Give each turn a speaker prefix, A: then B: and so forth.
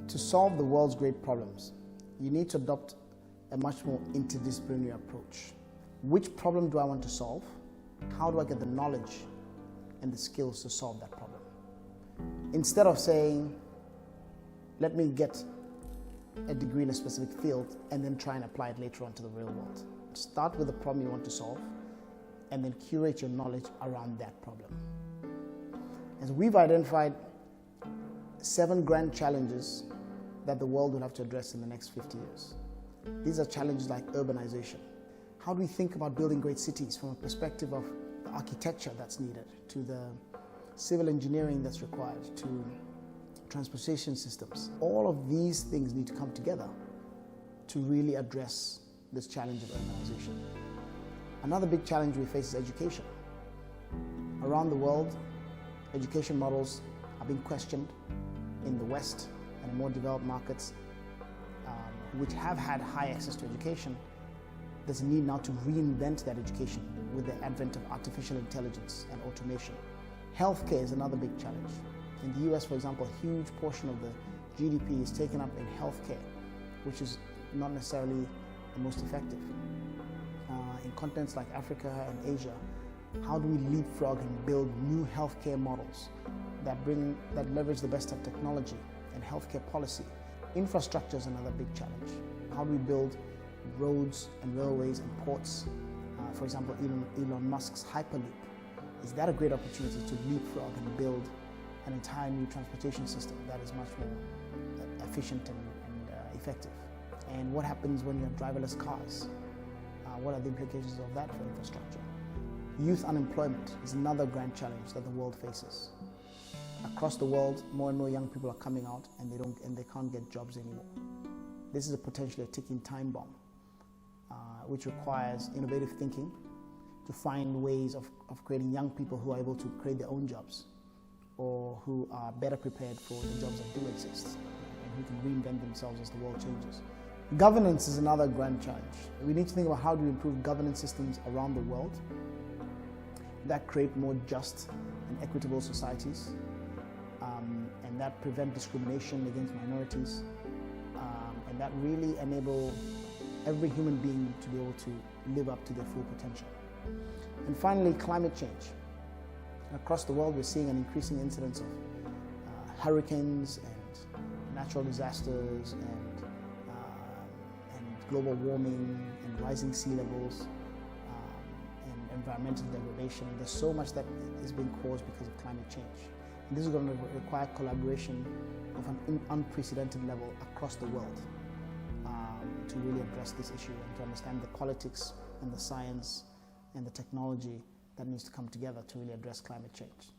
A: To solve the world's great problems, you need to adopt a much more interdisciplinary approach. Which problem do I want to solve? How do I get the knowledge and the skills to solve that problem? Instead of saying, let me get a degree in a specific field and then try and apply it later on to the real world. Start with the problem you want to solve and then curate your knowledge around that problem. And so we've identified 7 grand challenges that the world will have to address in the next 50 years. These are challenges like urbanization. How do we think about building great cities from a perspective of the architecture that's needed, to the civil engineering that's required, to transportation systems? All of these things need to come together to really address this challenge of urbanization. Another big challenge we face is education. Around the world, education models are being questioned in the West and in more developed markets, which have had high access to education. There's a need now to reinvent that education with the advent of artificial intelligence and automation. Healthcare is another big challenge. In the US, for example, a huge portion of the GDP is taken up in healthcare, which is not necessarily the most effective. In continents like Africa and Asia, how do we leapfrog and build new healthcare models that leverage the best of technology and healthcare policy? Infrastructure is another big challenge. How do we build roads and railways and ports? For example, Elon Musk's Hyperloop. Is that a great opportunity to leapfrog and build an entire new transportation system that is much more efficient and effective? And what happens when you have driverless cars? What are the implications of that for infrastructure? Youth unemployment is another grand challenge that the world faces. Across the world, more and more young people are coming out and they can't get jobs anymore. This is potentially a ticking time bomb, which requires innovative thinking to find ways of creating young people who are able to create their own jobs, or who are better prepared for the jobs that do exist and who can reinvent themselves as the world changes. Governance is another grand challenge. We need to think about how do we improve governance systems around the world that create more just and equitable societies, and that prevent discrimination against minorities, and that really enable every human being to be able to live up to their full potential. And finally, climate change. Across the world, we're seeing an increasing incidence of hurricanes and natural disasters and global warming and rising sea levels and environmental degradation. There's so much that is being caused because of climate change. And this is going to require collaboration of an unprecedented level across the world to really address this issue and to understand the politics and the science and the technology that needs to come together to really address climate change.